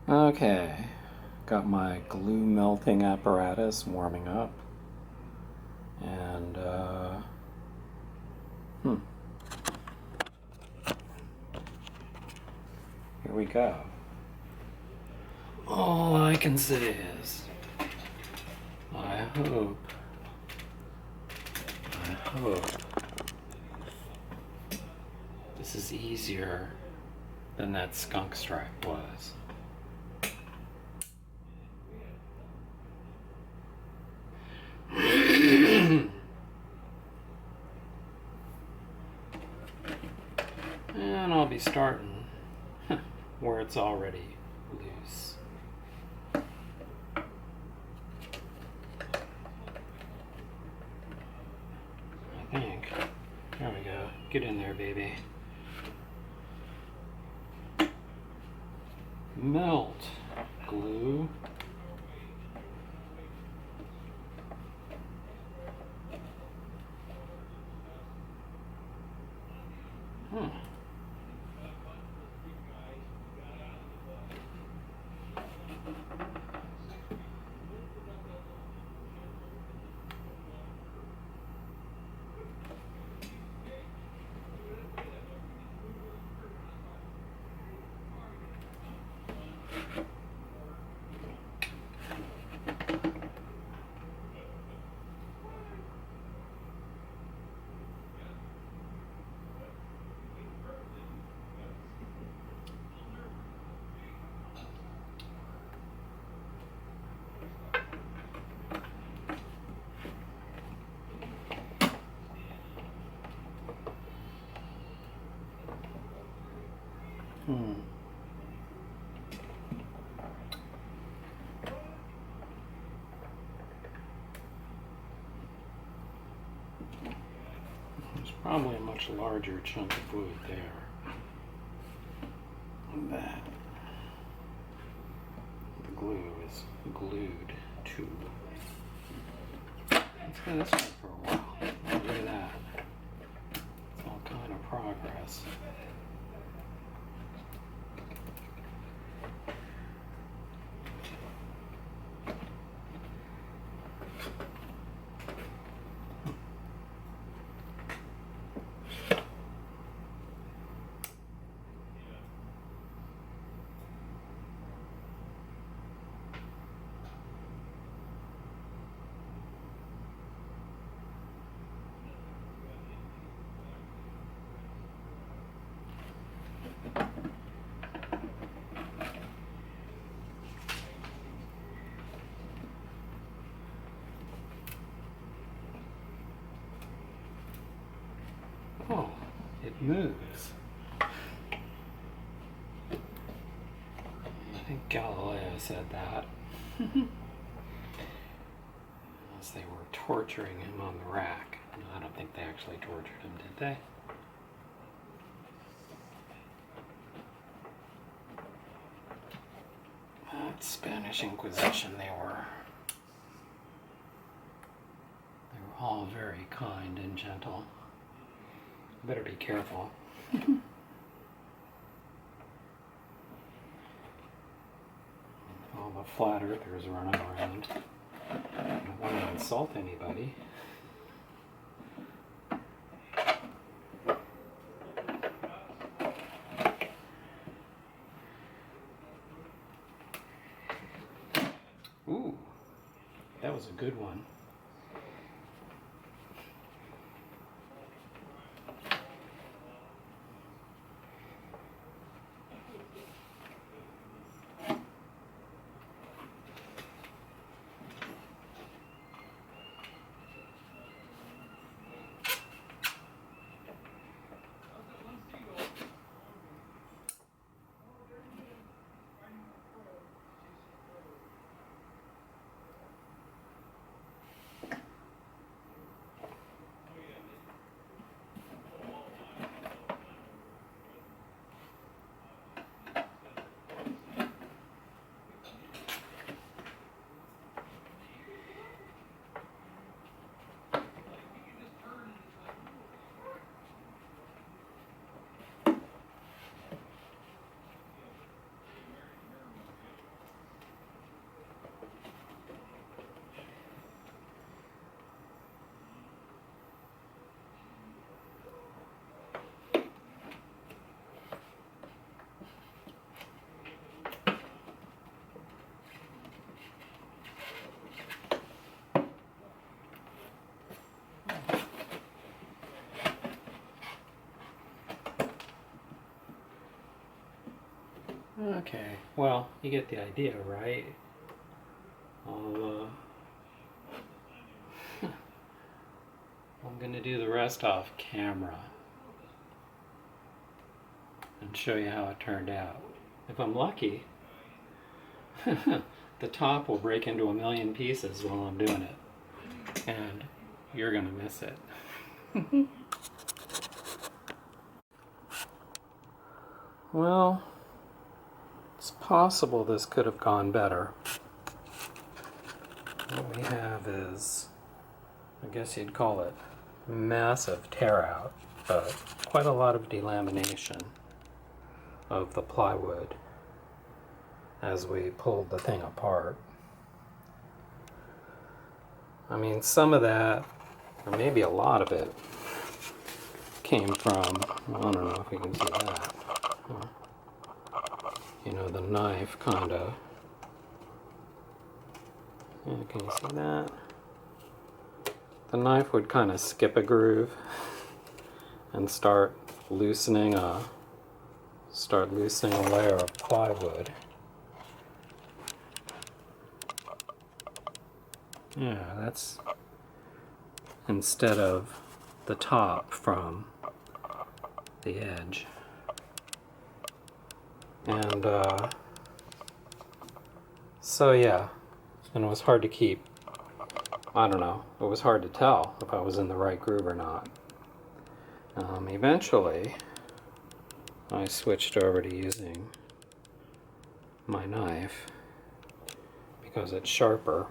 Okay, got my glue melting apparatus warming up, and here we go. All I can say is, I hope this is easier than that skunk stripe was. And I'll be starting where it's already loose. I think. There we go. Get in there, baby. Melt glue. There's probably a much larger chunk of wood there than that. The glue is glued to. Let's go this way for a while. Oh, look at that. It's all kind of progress. Oh, it moves. I think Galileo said that. Unless they were torturing him on the rack. No, I don't think they actually tortured him, did they? That Spanish Inquisition, they were all very kind and gentle. Better be careful. All the flat earthers running around. I don't want to insult anybody. Ooh, that was a good one. Okay, well, you get the idea, right? I'm going to do the rest off camera and show you how it turned out. If I'm lucky, the top will break into a million pieces while I'm doing it, and you're going to miss it. Well, it's possible this could have gone better. What we have is, I guess you'd call it massive tear out, but quite a lot of delamination of the plywood as we pulled the thing apart. I mean, some of that, or maybe a lot of it, came from, well, I don't know if you can see that. You know, the knife kind of. Yeah, can you see that? The knife would kind of skip a groove and start loosening a layer of plywood. Yeah, that's instead of the top from the edge. And so yeah, and it was hard to keep, I don't know, it was hard to tell if I was in the right groove or not. Eventually, I switched over to using my knife because it's sharper,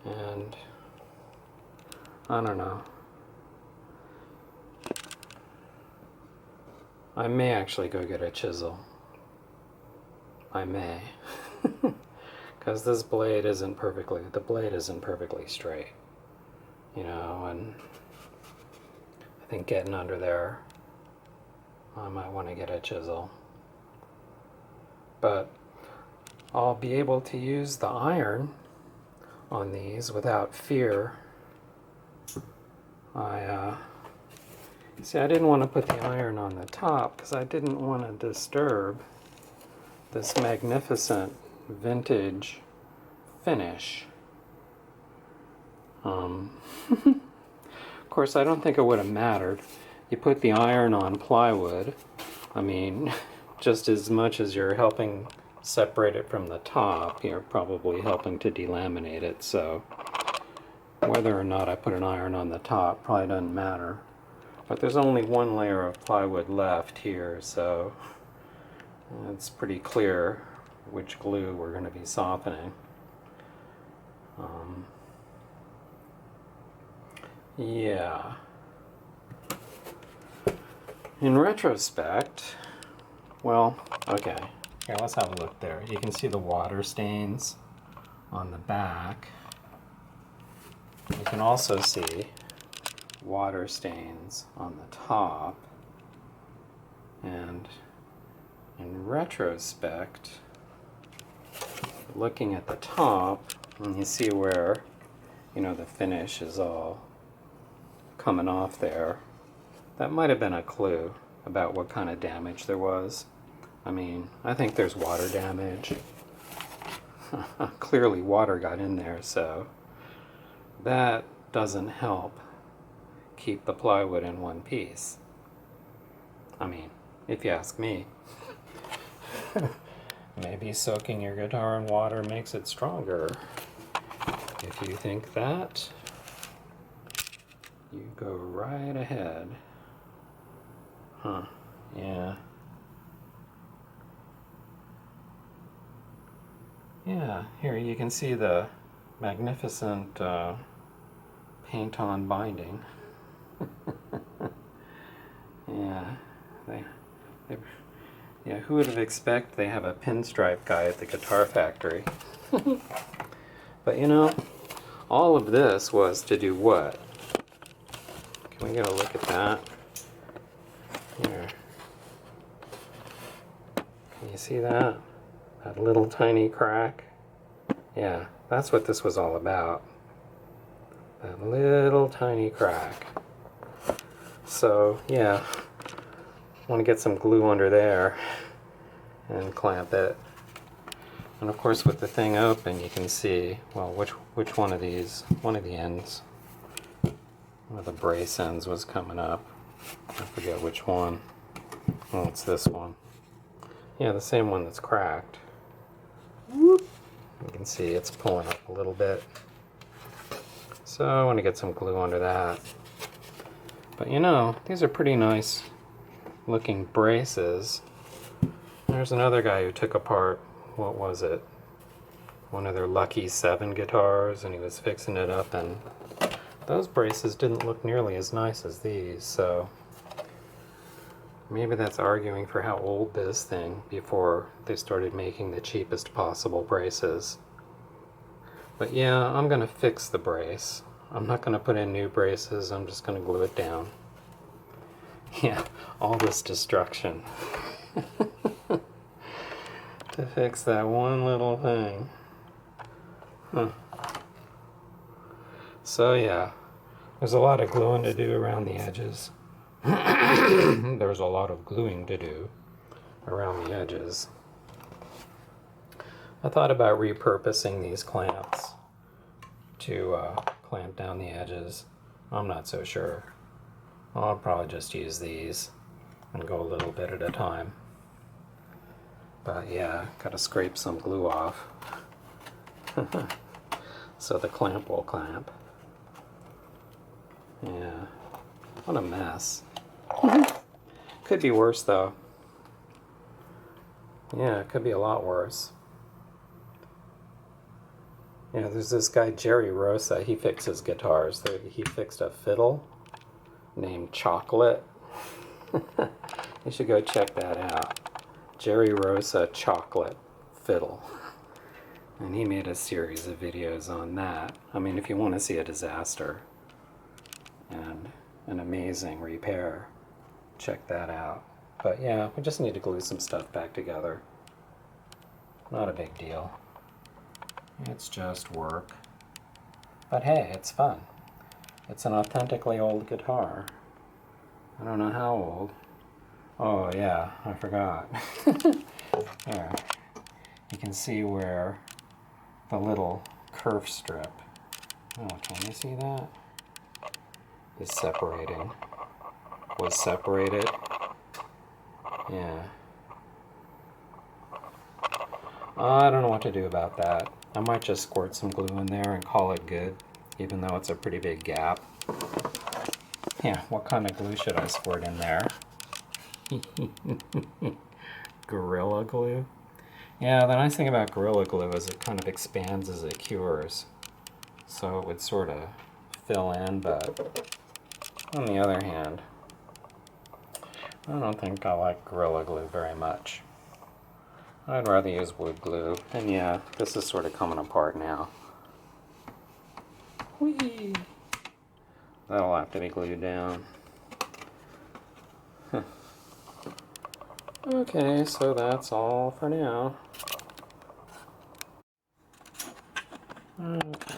and I don't know, I may actually go get a chisel. I may. Because this blade isn't perfectly, the blade isn't perfectly straight. You know, and I think getting under there, I might want to get a chisel. But I'll be able to use the iron on these without fear. See, I didn't want to put the iron on the top because I didn't want to disturb this magnificent vintage finish. Of course, I don't think it would have mattered. You put the iron on plywood, I mean, just as much as you're helping separate it from the top, you're probably helping to delaminate it, so whether or not I put an iron on the top probably doesn't matter. But there's only one layer of plywood left here, so it's pretty clear which glue we're going to be softening. Yeah. In retrospect, well, okay, here, let's have a look there. You can see the water stains on the back. You can also see water stains on the top. And in retrospect, looking at the top, and you see where, you know, the finish is all coming off there, that might have been a clue about what kind of damage there was. I mean, I think there's water damage. Clearly water got in there, so that doesn't help keep the plywood in one piece. I mean, if you ask me. Maybe soaking your guitar in water makes it stronger. If you think that, you go right ahead. Huh, yeah. Yeah, here you can see the magnificent paint-on binding. Yeah, yeah, who would have expected they have a pinstripe guy at the Guitar Factory? But you know, all of this was to do what? Can we get a look at that? Here. Can you see that? That little tiny crack? Yeah, that's what this was all about. That little tiny crack. So, yeah, want to get some glue under there and clamp it. And of course with the thing open you can see, well, which one of these, one of the ends, one of the brace ends was coming up. I forget which one. Oh, it's this one. Yeah, the same one that's cracked. Whoop. You can see it's pulling up a little bit. So I want to get some glue under that. But you know, these are pretty nice looking braces. There's another guy who took apart, what was it? One of their Lucky 7 guitars, and he was fixing it up, and those braces didn't look nearly as nice as these, so maybe that's arguing for how old this thing before they started making the cheapest possible braces. But yeah, I'm gonna fix the brace. I'm not gonna put in new braces, I'm just gonna glue it down. Yeah, all this destruction to fix that one little thing. Huh. So yeah, there's a lot of gluing to do around the edges. There's a lot of gluing to do around the edges. I thought about repurposing these clamps to clamp down the edges. I'm not so sure. I'll probably just use these and go a little bit at a time. But yeah, gotta scrape some glue off so the clamp will clamp. Yeah, what a mess. Could be worse though. Yeah, it could be a lot worse. Yeah, there's this guy Jerry Rosa, he fixes guitars. He fixed a fiddle named Chocolate. You should go check that out. Jerry Rosa Chocolate Fiddle. And he made a series of videos on that. I mean, if you want to see a disaster and an amazing repair, check that out. But yeah, we just need to glue some stuff back together. Not a big deal. It's just work. But hey, it's fun. It's an authentically old guitar. I don't know how old. Oh yeah, I forgot. There. You can see where the little kerf strip, oh, can you see that? Is separating. Was separated. Yeah. I don't know what to do about that. I might just squirt some glue in there and call it good, even though it's a pretty big gap. Yeah, what kind of glue should I squirt in there? Gorilla Glue? Yeah, the nice thing about Gorilla Glue is it kind of expands as it cures. So it would sort of fill in, but on the other hand, I don't think I like Gorilla Glue very much. I'd rather use wood glue. And yeah, this is sort of coming apart now. Whee! That'll have to be glued down. Huh. Okay, so that's all for now. Okay.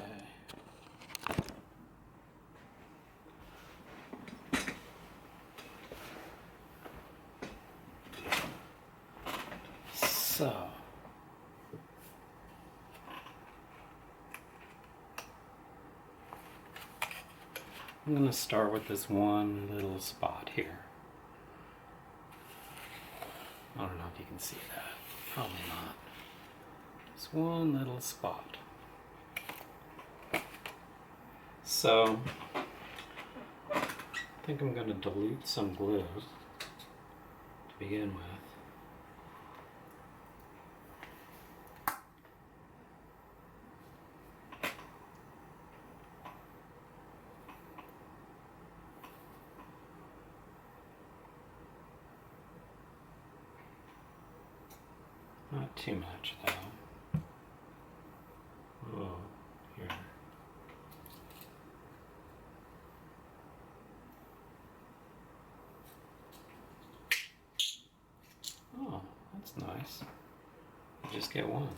So, I'm going to start with this one little spot here. I don't know if you can see that. Probably not. Just one little spot. So, I think I'm going to dilute some glue to begin with. Not too much though. Oh, here. Oh, that's nice. You just get one.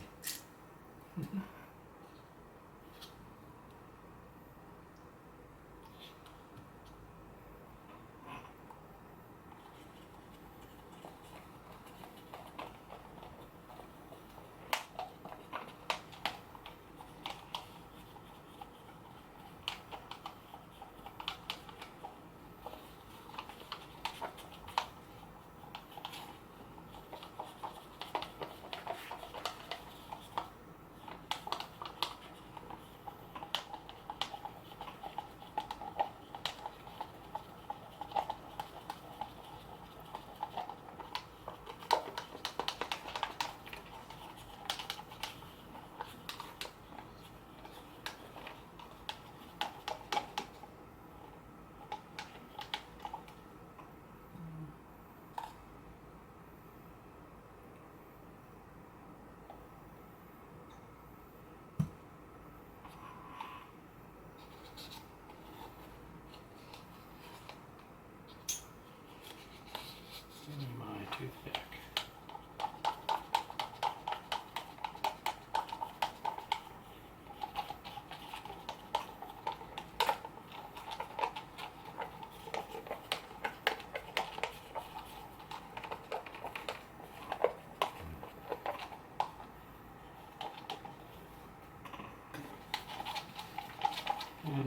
I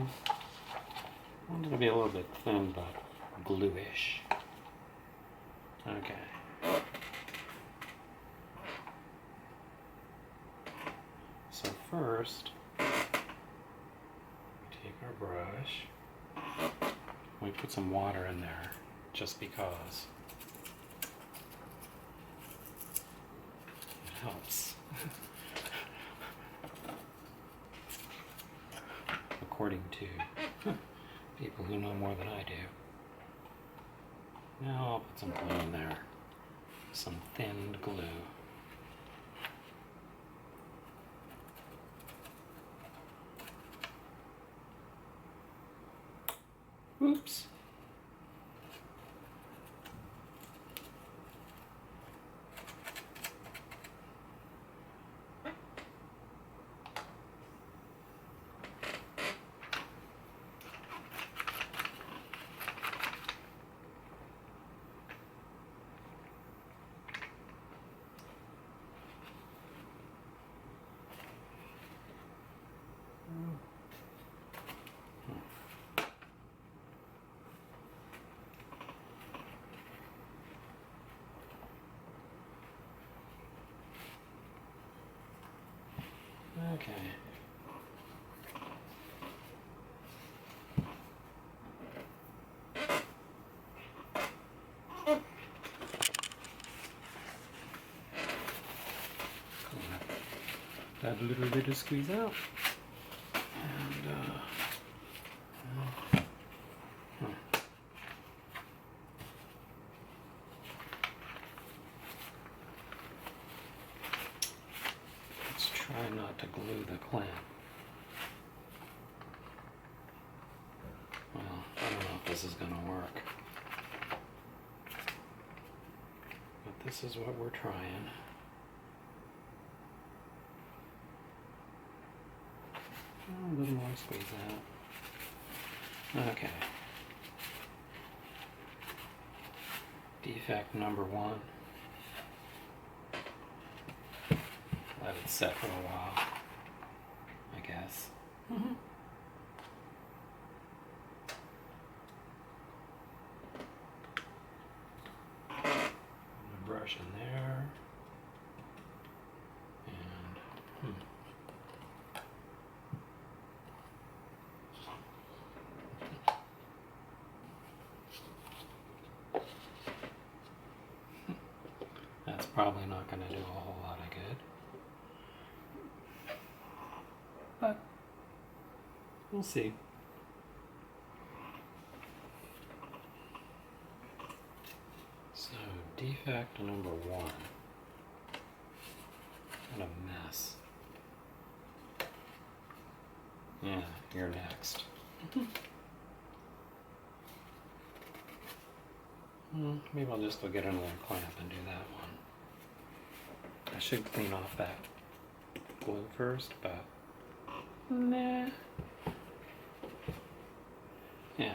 want it to be a little bit thin, but gluish. Okay. So first, we take our brush, we put some water in there, just because it helps. According to people who know more than I do. Now I'll put some glue in there. Some thinned glue. Oops. Okay. That little bit of squeeze out. And let's try not to glue the clamp. Well, I don't know if this is going to work. But this is what we're trying. A little more squeeze out. Okay. Defect number 1. Let it set for a while, I guess. Put my brush in there. And that's probably not going to do a whole lot of good. But we'll see. So, defect number 1. What a mess. Yeah, you're next. Maybe I'll just go get another clamp and do that one. I should clean off that glue first, but nah. Yeah.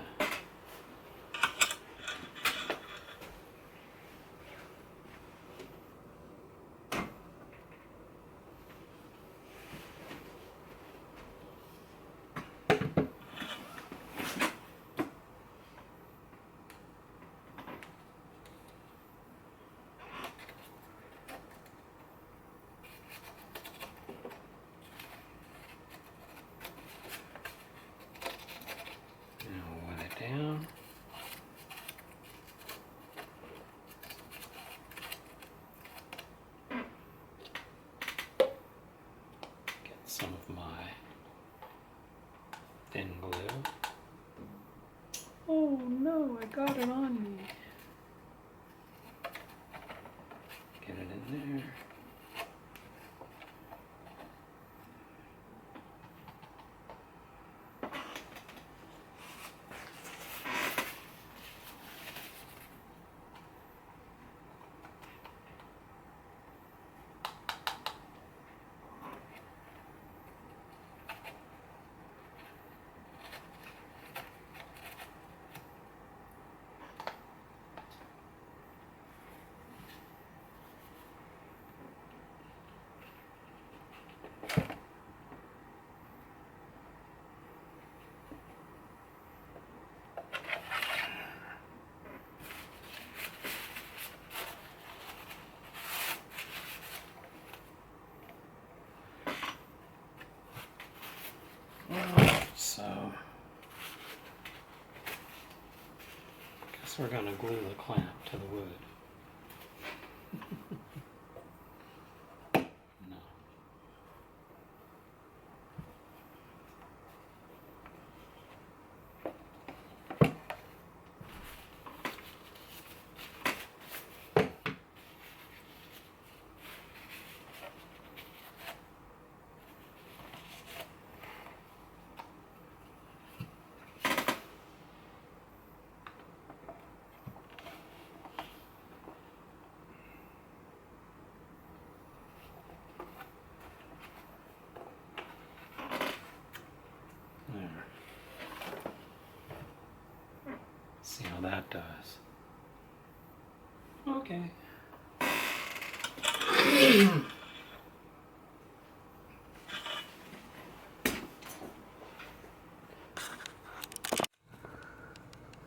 Down. Get some of my thin glue. Oh no, I got it on me. Get it in there. So, guess we're going to glue the clamp to the wood. No. There. See how that does. Okay.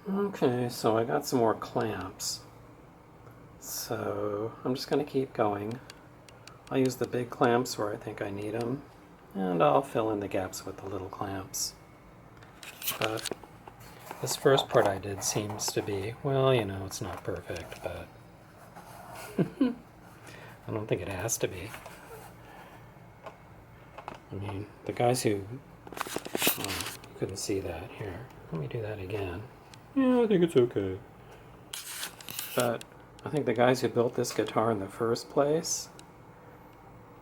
Okay, so I got some more clamps. So I'm just going to keep going. I'll use the big clamps where I think I need them, and I'll fill in the gaps with the little clamps. But this first part I did seems to be, well, you know, it's not perfect, but I don't think it has to be. I mean, the guys who, you couldn't see that here. Let me do that again. Yeah, I think it's okay. But I think the guys who built this guitar in the first place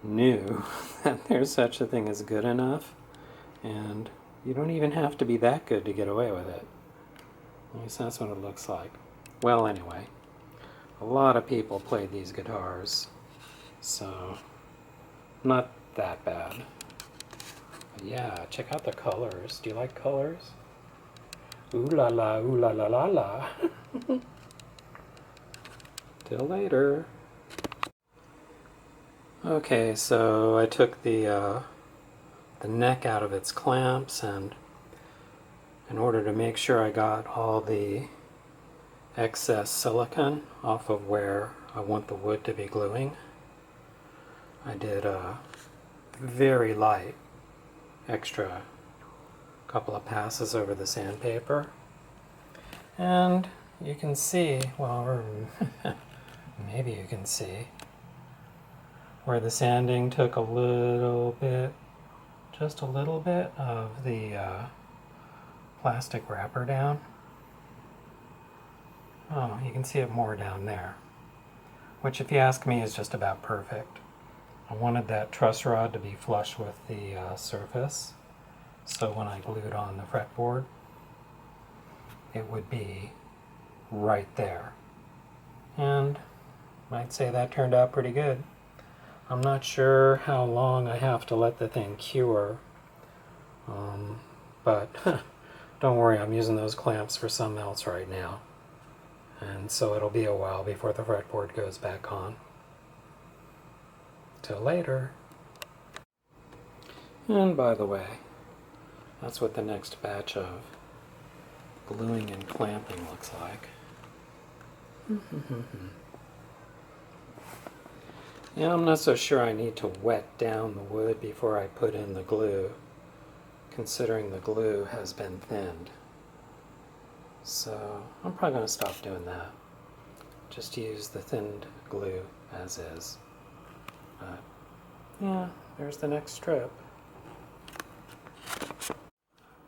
knew that there's such a thing as good enough, and you don't even have to be that good to get away with it. At least that's what it looks like. Well, anyway, a lot of people played these guitars, so not that bad. But yeah, check out the colors. Do you like colors? Ooh la la, ooh la la la la. Till later. Okay, so I took the neck out of its clamps, and in order to make sure I got all the excess silicone off of where I want the wood to be gluing, I did a very light extra couple of passes over the sandpaper. And you can see, well, or maybe you can see, where the sanding took a little bit, just a little bit of the plastic wrapper down. Oh, you can see it more down there, which if you ask me is just about perfect. I wanted that truss rod to be flush with the surface, so when I glued on the fretboard, it would be right there. And I'd say that turned out pretty good. I'm not sure how long I have to let the thing cure, but don't worry, I'm using those clamps for something else right now. And so it'll be a while before the fretboard goes back on. Till later. And by the way, that's what the next batch of gluing and clamping looks like. Yeah, I'm not so sure I need to wet down the wood before I put in the glue, considering the glue has been thinned. So I'm probably going to stop doing that. Just use the thinned glue as is. But yeah, there's the next strip.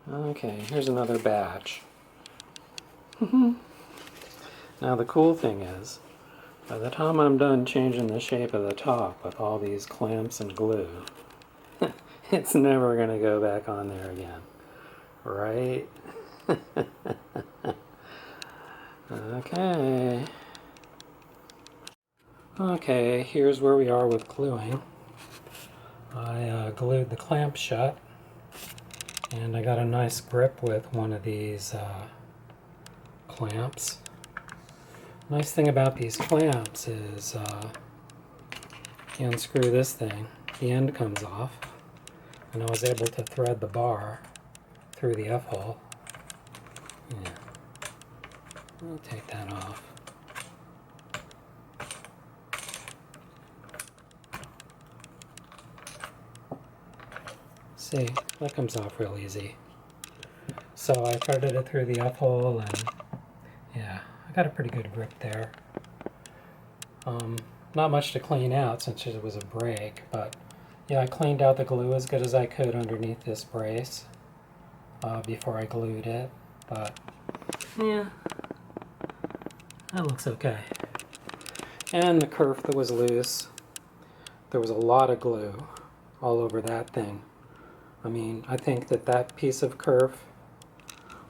Okay, here's another batch. Now the cool thing is, by the time I'm done changing the shape of the top with all these clamps and glue, it's never going to go back on there again. Right? Okay. Okay, here's where we are with gluing. I glued the clamp shut, and I got a nice grip with one of these clamps. Nice thing about these clamps is you unscrew this thing, the end comes off, and I was able to thread the bar through the F-hole. Yeah. I'll take that off. See, that comes off real easy. So I threaded it through the F-hole, and yeah, I got a pretty good grip there. Not much to clean out since it was a break, but yeah, I cleaned out the glue as good as I could underneath this brace before I glued it, but yeah, that looks okay. And the kerf that was loose, there was a lot of glue all over that thing. I mean, I think that that piece of kerf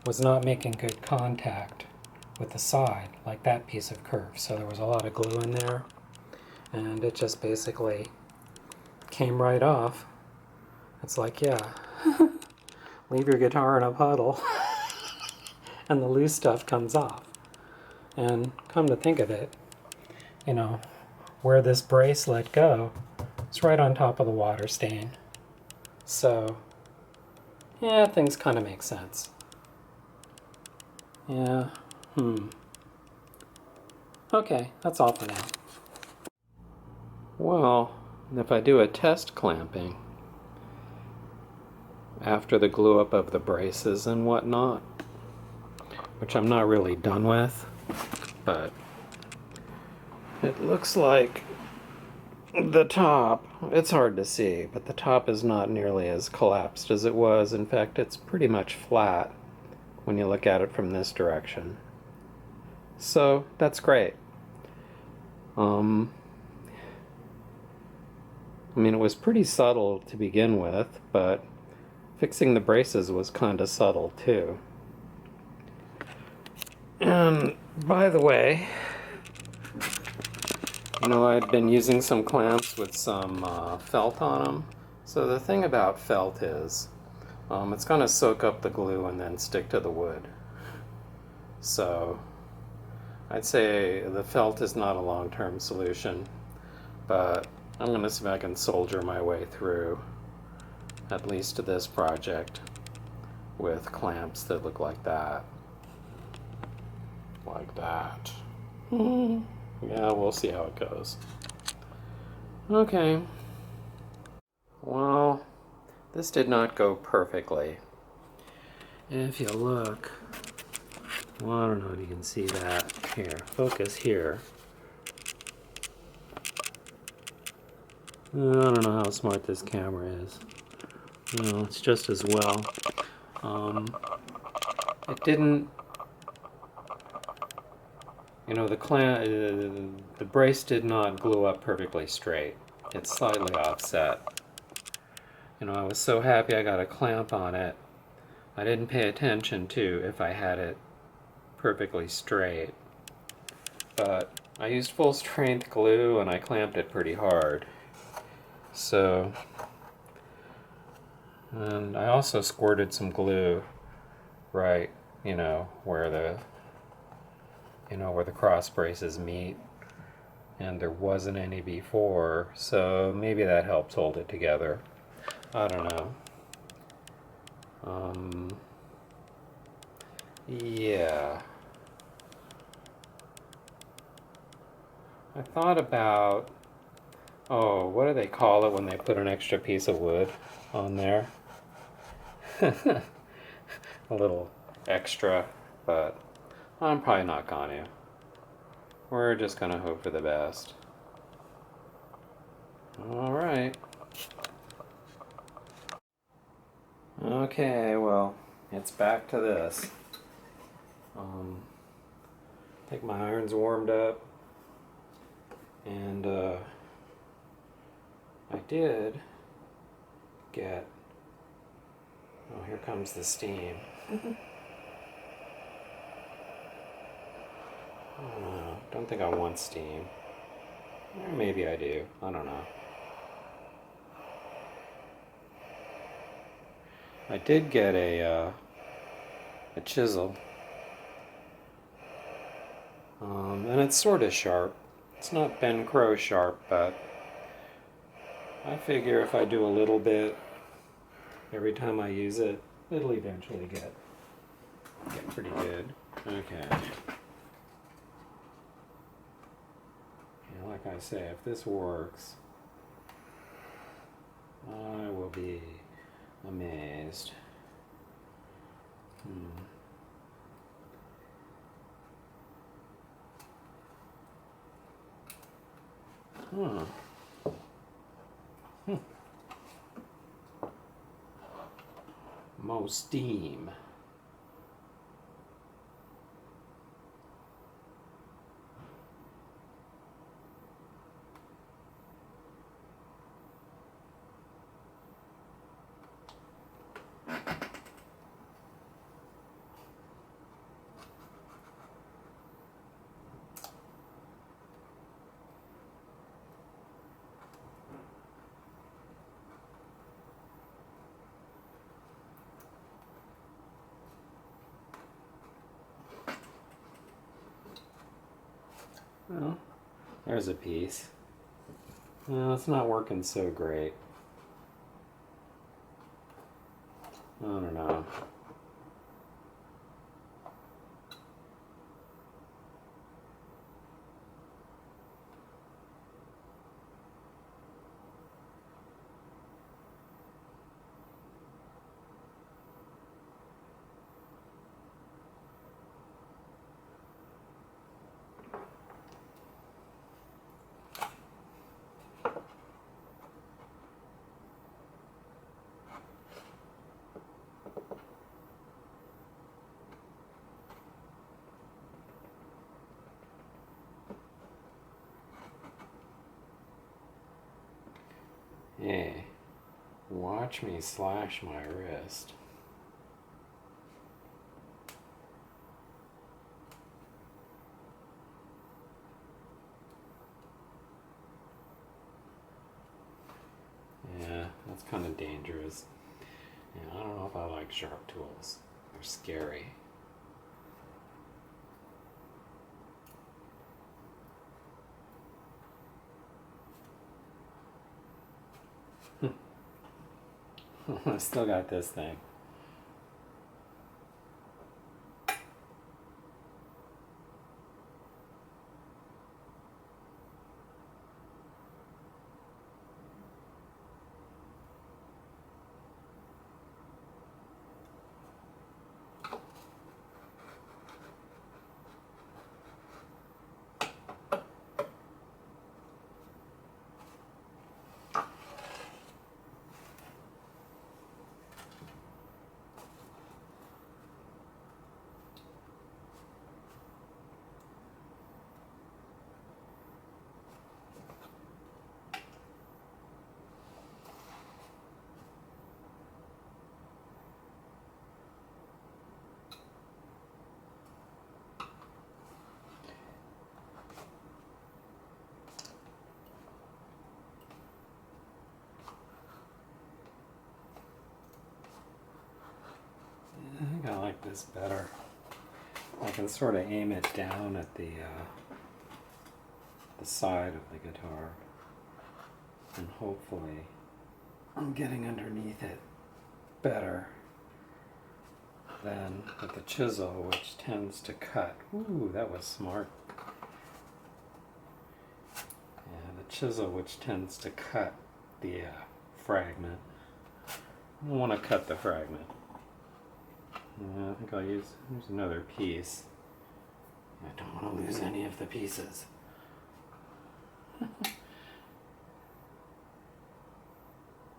was not making good contact with the side, like that piece of kerf. So there was a lot of glue in there, and it just basically came right off. It's like, yeah, leave your guitar in a puddle, and the loose stuff comes off. And come to think of it, you know, where this brace let go, it's right on top of the water stain. So, yeah, things kind of make sense. Yeah, Okay, that's all for now. Well, if I do a test clamping after the glue up of the braces and whatnot, which I'm not really done with, but it looks like the top, it's hard to see, but the top is not nearly as collapsed as it was. In fact, it's pretty much flat when you look at it from this direction. So that's great. I mean, it was pretty subtle to begin with, but fixing the braces was kind of subtle too. And by the way, you know, I'd been using some clamps with some felt on them. So the thing about felt is it's going to soak up the glue and then stick to the wood. So I'd say the felt is not a long-term solution, but I'm going to see if I can soldier my way through at least to this project with clamps that look like that. Like that. Yeah, we'll see how it goes. Okay. Well, this did not go perfectly. If you look, well, I don't know if you can see that. Here, focus here. I don't know how smart this camera is. You know, it's just as well. It didn't, you know, the brace did not glue up perfectly straight. It's slightly offset. You know, I was so happy I got a clamp on it. I didn't pay attention to if I had it perfectly straight. But I used full strength glue and I clamped it pretty hard. So, and I also squirted some glue right, you know, where the cross braces meet, and there wasn't any before, so maybe that helps hold it together. I don't know. Yeah. I thought about, oh, what do they call it when they put an extra piece of wood on there? A little extra, but I'm probably not gonna. We're just gonna hope for the best. Alright. Okay, well, it's back to this. I think my iron's warmed up, and I did get, oh, here comes the steam. Oh, don't think I want steam. Or maybe I do, I don't know. I did get a chisel, and it's sort of sharp. It's not Ben Crow sharp, but I figure if I do a little bit every time I use it, it'll eventually get pretty good. Okay. And like I say, if this works, I will be amazed. Huh. Mo steam. Well, there's a piece. Well, it's not working so great. I don't know. Hey, watch me slash my wrist. Yeah, that's kind of dangerous. Yeah, I don't know if I like sharp tools. They're scary. I still got this thing. I think I like this better. I can sort of aim it down at the side of the guitar, and hopefully I'm getting underneath it better than with the chisel, which tends to cut. Ooh, that was smart. Yeah, the chisel, which tends to cut the fragment. I don't want to cut the fragment. Yeah, I think I'll use, here's another piece. I don't want to lose any of the pieces.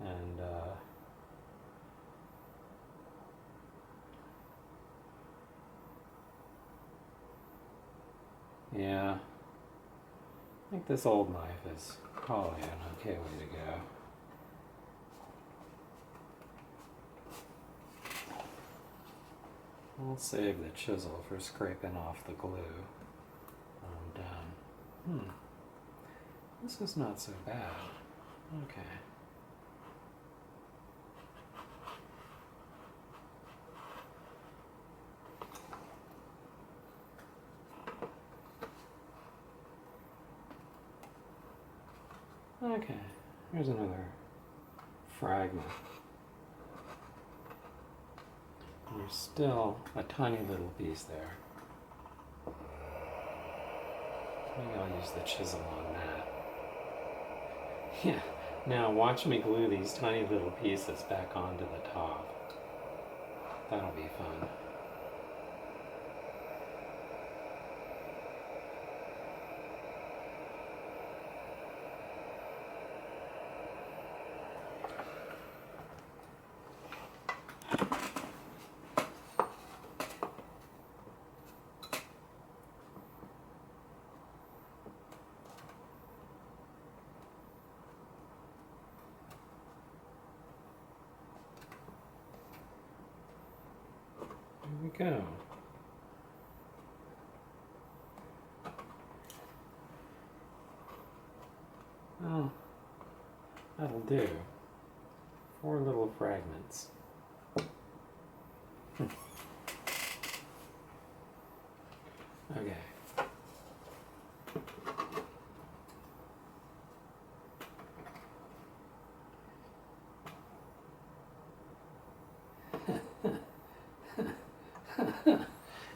And yeah, I think this old knife is probably an okay way to go. I'll save the chisel for scraping off the glue when I'm done. This is not so bad. Okay. Okay, here's another fragment. There's still a tiny little piece there. Maybe I'll use the chisel on that. Yeah, Now watch me glue these tiny little pieces back onto the top. That'll be fun. Here we go. Oh, that'll do. 4 little fragments. Okay.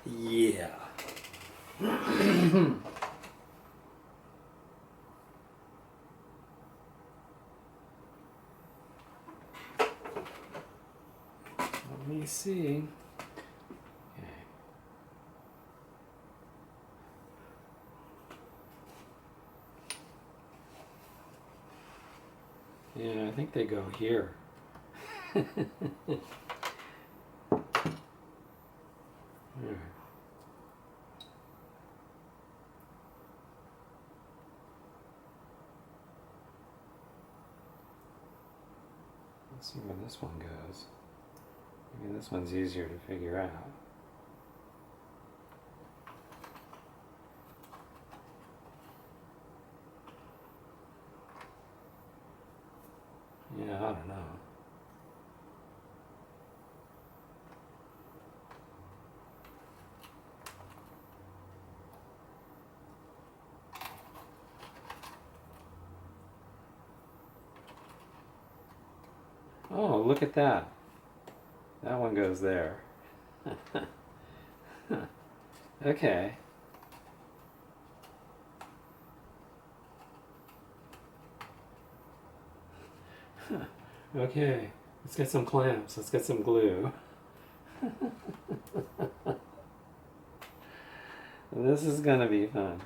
Yeah. Let me see. Okay. Yeah, I think they go here. There. Let's see where this one goes. Maybe this one's easier to figure out. Yeah, I don't know. Oh, look at that. That one goes there. Okay. Okay, let's get some clamps. Let's get some glue. This is gonna be fun.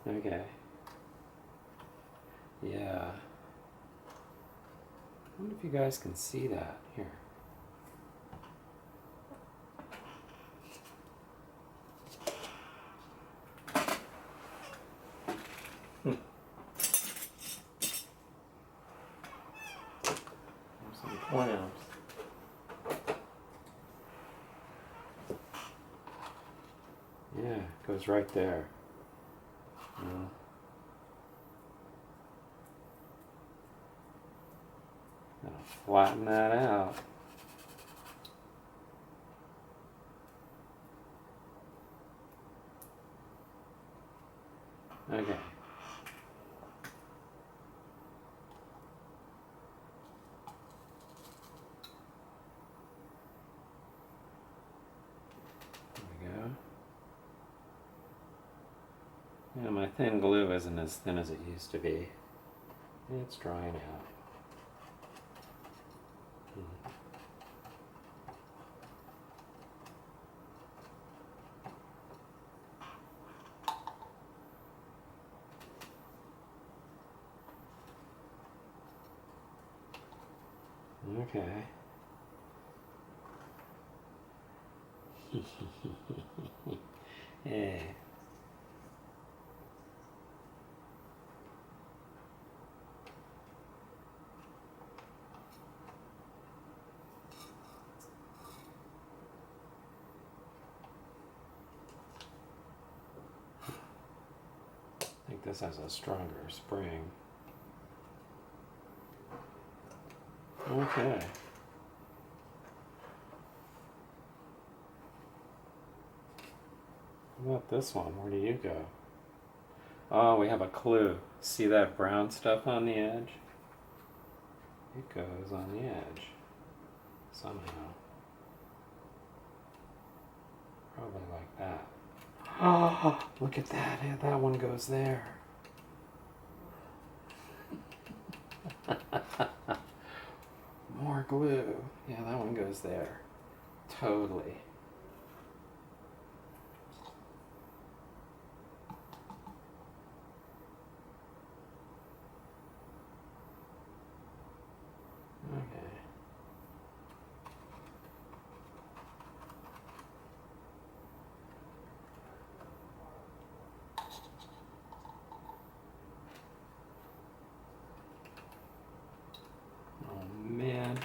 Okay. Yeah. I wonder if you guys can see that. Here. There's some clamps. Yeah, it goes right there. Gotta flatten that out. Okay. There we go. Yeah, my thin glue isn't as thin as it used to be. It's drying out. Okay. Yeah. I think this has a stronger spring. Okay. What about this one? Where do you go? Oh, we have a clue. See that brown stuff on the edge? It goes on the edge. Somehow. Probably like that. Oh, look at that. Yeah, that one goes there. glue. Yeah, that one goes there. Totally. Okay. Oh man.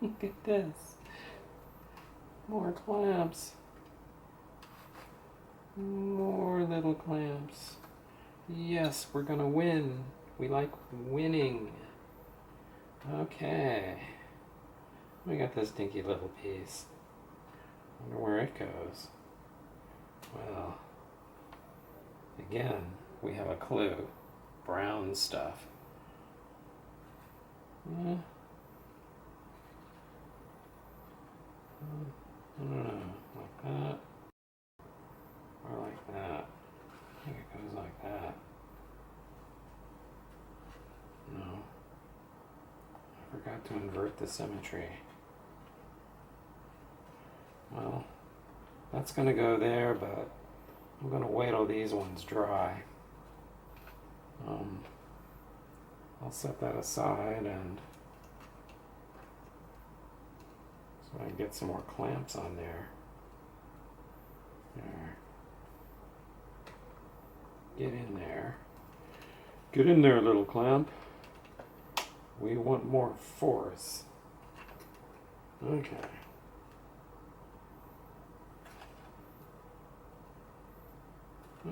Look at this. More clamps. More little clamps. Yes, we're gonna win. We like winning. Okay. We got this dinky little piece. Wonder where it goes. Well, again, we have a clue. Brown stuff. Yeah. I don't know, like that, or like that. I think it goes like that. No. I forgot to invert the symmetry. Well, that's going to go there, but I'm going to wait till these ones dry. I'll set that aside and so I can get some more clamps on there. There. Get in there. Get in there, little clamp. We want more force. Okay.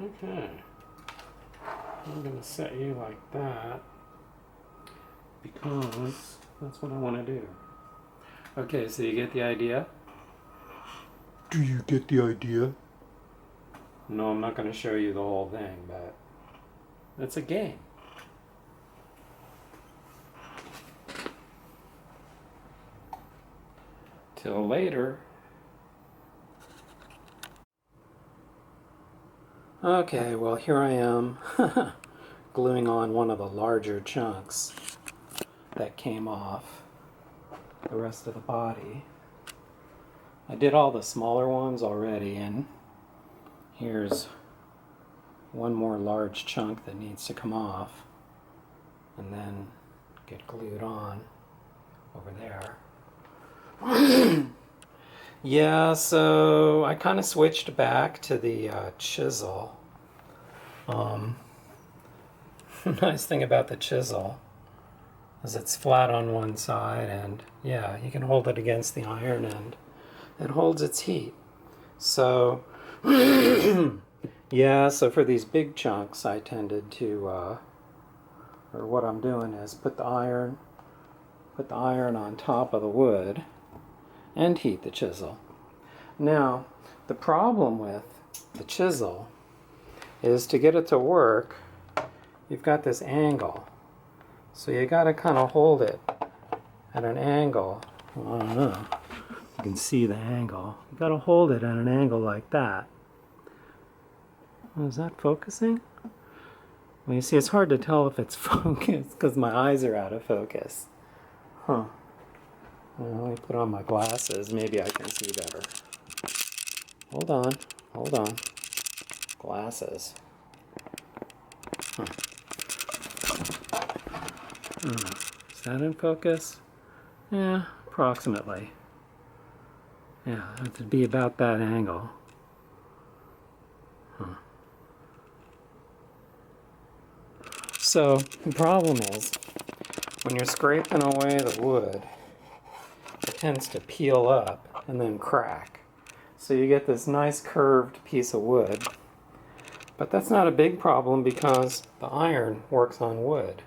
Okay. I'm going to set you like that because that's what I want to do. Okay, so you get the idea? Do you get the idea? No, I'm not going to show you the whole thing, but it's a game. Till later. Okay, well here I am gluing on one of the larger chunks that came off the rest of the body. I did all the smaller ones already, and here's one more large chunk that needs to come off and then get glued on over there. Yeah, so I kind of switched back to the chisel. Nice thing about the chisel is it's flat on one side, and yeah, you can hold it against the iron and it holds its heat. So yeah, so for these big chunks I tended to or what I'm doing is put the iron on top of the wood and heat the chisel. Now, the problem with the chisel is to get it to work, you've got this angle. So you got to kind of hold it at an angle. Well, I don't know. You can see the angle. You got to hold it at an angle like that. Oh, is that focusing? Well, you see, it's hard to tell if it's focused because my eyes are out of focus. Huh. Well, let me put on my glasses. Maybe I can see better. Hold on. Hold on. Glasses. Huh. Is that in focus? Yeah, approximately. Yeah, it would be about that angle. Huh. So, the problem is, when you're scraping away the wood, it tends to peel up and then crack. So you get this nice curved piece of wood. But that's not a big problem because the iron works on wood.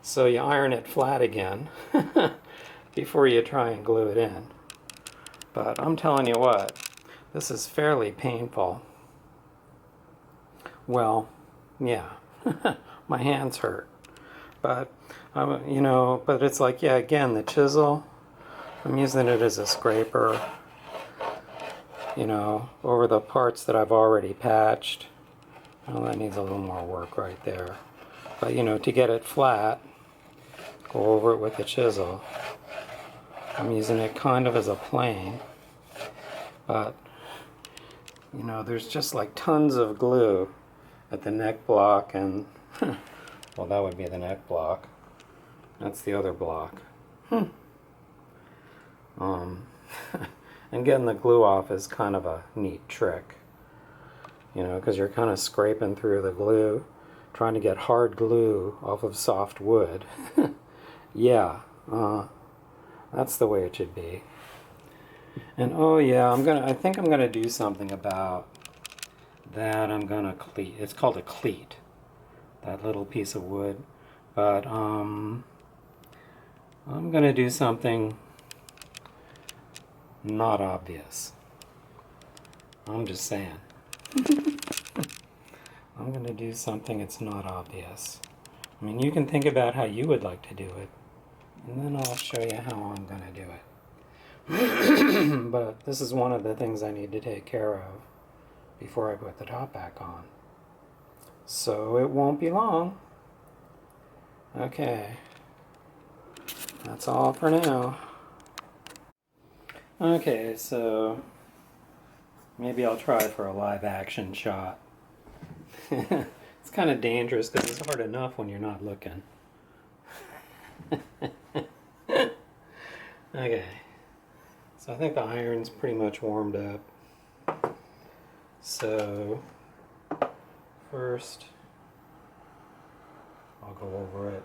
So you iron it flat again before you try and glue it in. But I'm telling you what, this is fairly painful. Well, yeah, my hands hurt. But, you know, but it's like, yeah, again, the chisel, I'm using it as a scraper, you know, over the parts that I've already patched. Well, that needs a little more work right there. But, you know, to get it flat, go over it with a chisel. I'm using it kind of as a plane, but you know, there's just like tons of glue at the neck block and, well, that would be the neck block. That's the other block. And getting the glue off is kind of a neat trick, you know, because you're kind of scraping through the glue, trying to get hard glue off of soft wood. Yeah, that's the way it should be. And oh yeah, I think I'm gonna do something about that. I'm gonna cleat. It's called a cleat, that little piece of wood. But I'm gonna do something not obvious. I'm just saying. I'm gonna do something that's not obvious. I mean, you can think about how you would like to do it, and then I'll show you how I'm gonna do it. But this is one of the things I need to take care of before I put the top back on. So it won't be long. Okay. That's all for now. Okay, so maybe I'll try for a live action shot. It's kind of dangerous because it's hard enough when you're not looking. Okay. So I think the iron's pretty much warmed up. So first I'll go over it.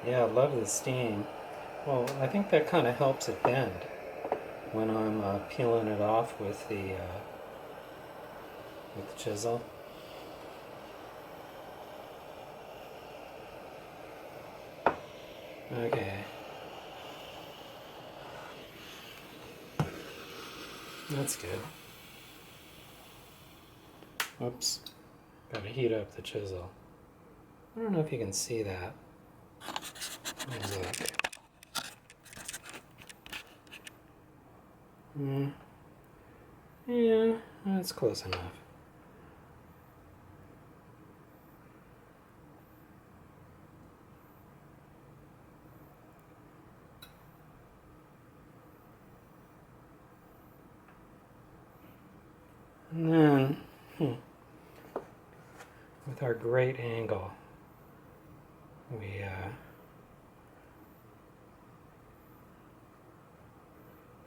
Yeah, I love the steam. Well, I think that kind of helps it bend when I'm peeling it off with the chisel. Okay. That's good. Oops. Gotta heat up the chisel. I don't know if you can see that. Look. Yeah, that's close enough. And then, with our great angle, we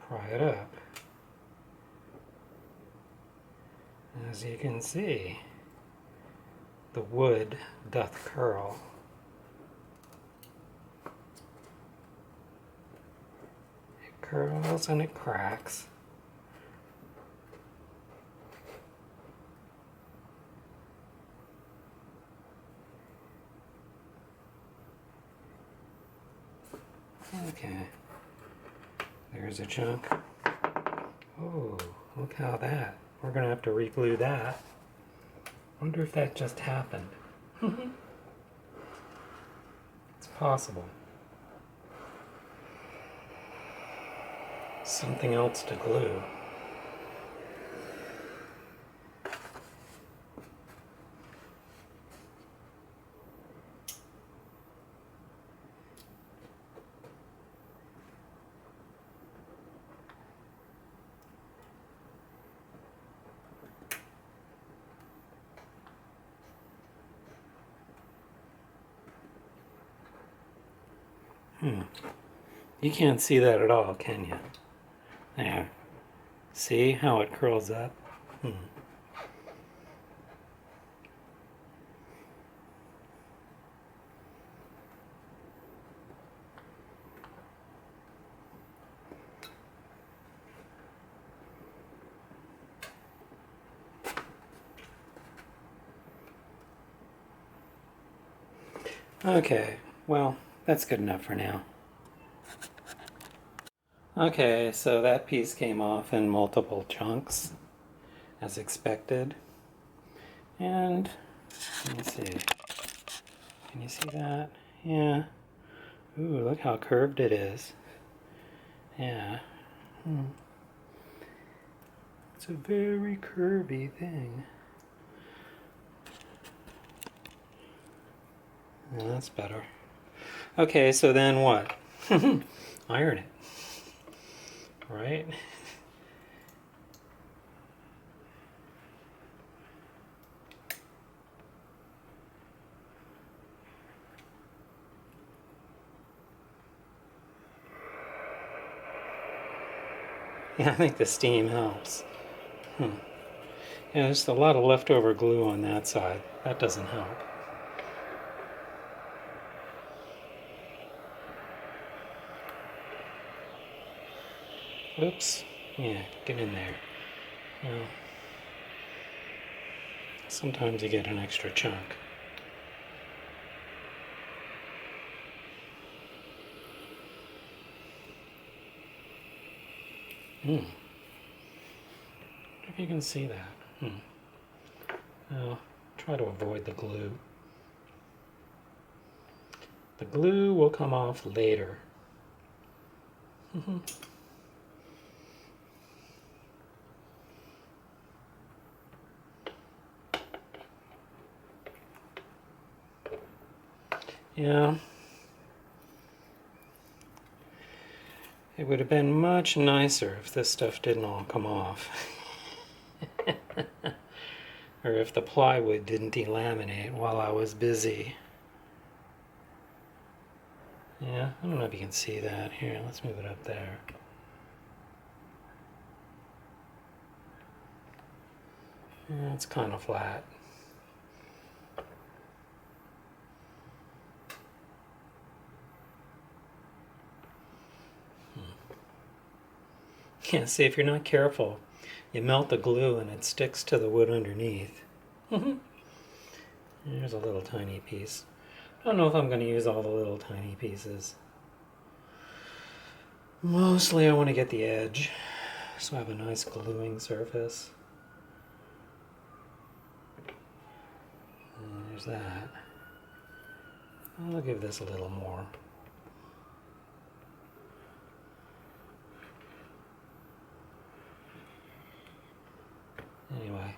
pry it up. As you can see, the wood doth curl. It curls and it cracks. Okay, there's a chunk. Oh, look how that. We're gonna have to re-glue that. Wonder if that just happened. It's possible. Something else to glue. You can't see that at all, can you? There. See how it curls up? Okay, well, that's good enough for now. Okay, so that piece came off in multiple chunks, as expected. And, let me see. Can you see that? Yeah. Ooh, look how curved it is. Yeah. It's a very curvy thing. Well, that's better. Okay, so then what? Iron it. Right? Yeah, I think the steam helps. Yeah, there's a lot of leftover glue on that side. That doesn't help. Oops. Yeah, get in there. Well, sometimes you get an extra chunk. If you can see that. Well, try to avoid the glue. The glue will come off later. Yeah. It would have been much nicer if this stuff didn't all come off. Or if the plywood didn't delaminate while I was busy. Yeah, I don't know if you can see that. Here, let's move it up there. Yeah, it's kind of flat. Yeah, see, if you're not careful, you melt the glue and it sticks to the wood underneath. There's a little tiny piece. I don't know if I'm going to use all the little tiny pieces. Mostly I want to get the edge, so I have a nice gluing surface. And there's that. I'll give this a little more. Anyway,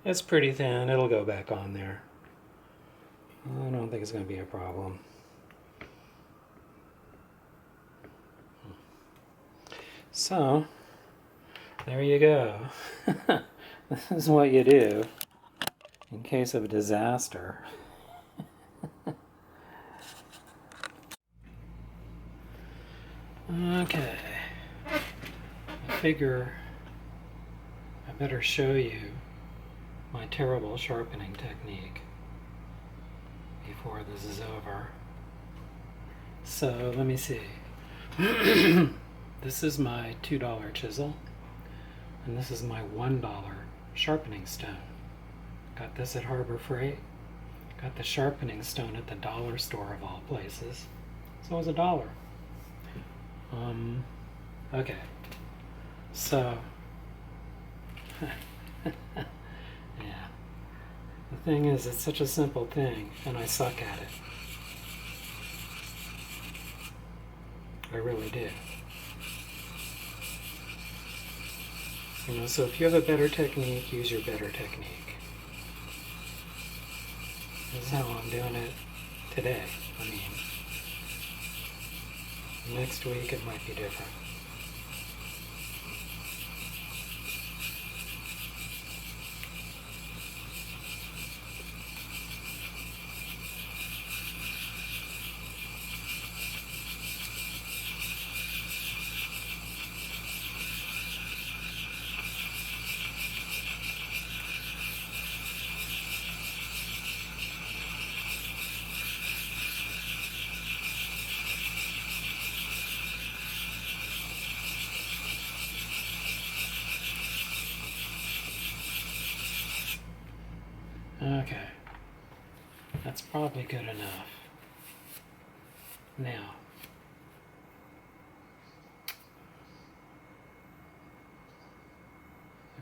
it's pretty thin. It'll go back on there. I don't think it's going to be a problem. So, there you go. This is what you do in case of a disaster. Okay. I figure I better show you my terrible sharpening technique before this is over. So let me see. This is my $2 chisel, and this is my $1 sharpening stone. Got this at Harbor Freight. Got the sharpening stone at the dollar store of all places. So it was $1. Okay. So, yeah. The thing is, it's such a simple thing, and I suck at it. I really do. You know, so if you have a better technique, use your better technique. This is how I'm doing it today. I mean, next week it might be different. Okay, that's probably good enough. Now,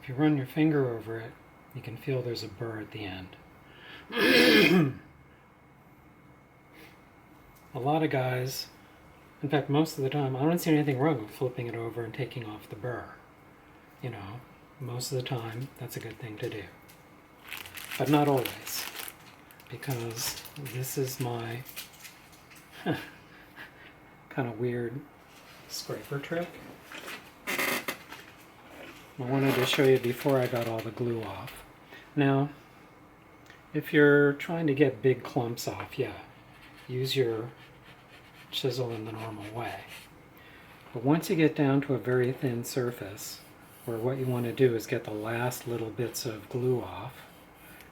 if you run your finger over it, you can feel there's a burr at the end. A lot of guys In fact, most of the time, I don't see anything wrong with flipping it over and taking off the burr. You know, most of the time, that's a good thing to do. But not always, because this is my kind of weird scraper trick. I wanted to show you before I got all the glue off. Now, if you're trying to get big clumps off, yeah, use your chisel in the normal way. But once you get down to a very thin surface, where what you want to do is get the last little bits of glue off,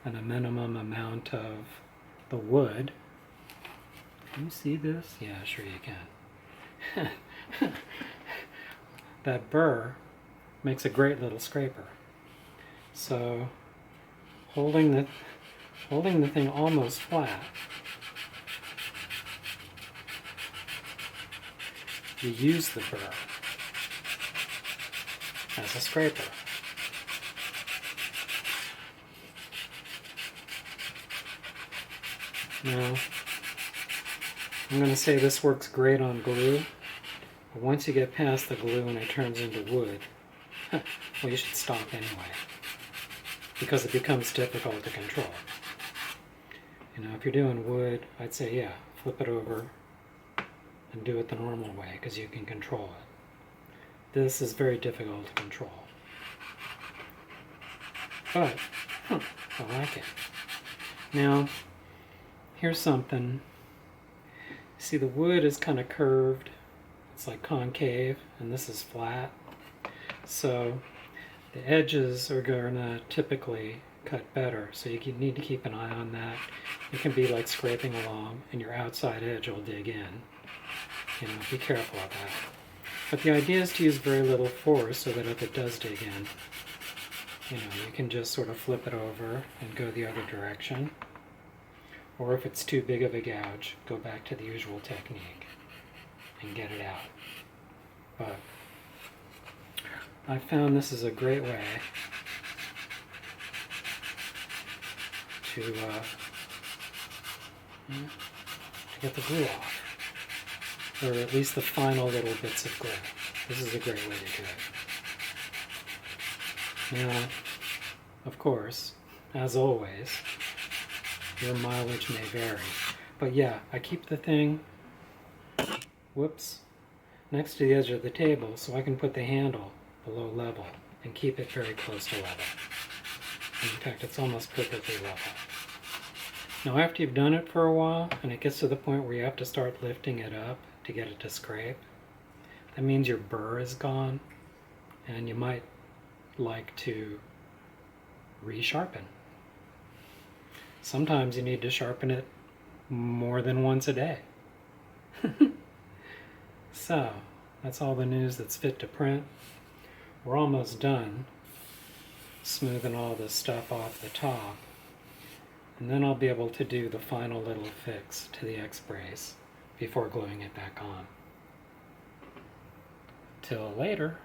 and a minimum amount of the wood. Can you see this? Yeah, sure you can. That burr makes a great little scraper. So holding the thing almost flat, you use the burr as a scraper. Now, I'm going to say this works great on glue, but once you get past the glue and it turns into wood, well, you should stop anyway, because it becomes difficult to control. You know, if you're doing wood, I'd say, yeah, flip it over and do it the normal way, because you can control it. This is very difficult to control. But, I like it. Now, here's something. See, the wood is kind of curved. It's like concave, and this is flat. So the edges are going to typically cut better. So you need to keep an eye on that. It can be like scraping along, and your outside edge will dig in. You know, be careful of that. But the idea is to use very little force so that if it does dig in, you know, you can just sort of flip it over and go the other direction. Or if it's too big of a gouge, go back to the usual technique and get it out. But I found this is a great way to get the glue off, or at least the final little bits of glue. This is a great way to do it. Now, of course, as always, your mileage may vary. But yeah, I keep the thing, next to the edge of the table so I can put the handle below level and keep it very close to level. In fact, it's almost perfectly level. Now after you've done it for a while and it gets to the point where you have to start lifting it up to get it to scrape, that means your burr is gone and you might like to resharpen. Sometimes you need to sharpen it more than once a day. So, that's all the news that's fit to print. We're almost done smoothing all this stuff off the top. And then I'll be able to do the final little fix to the X-brace before gluing it back on. Till later.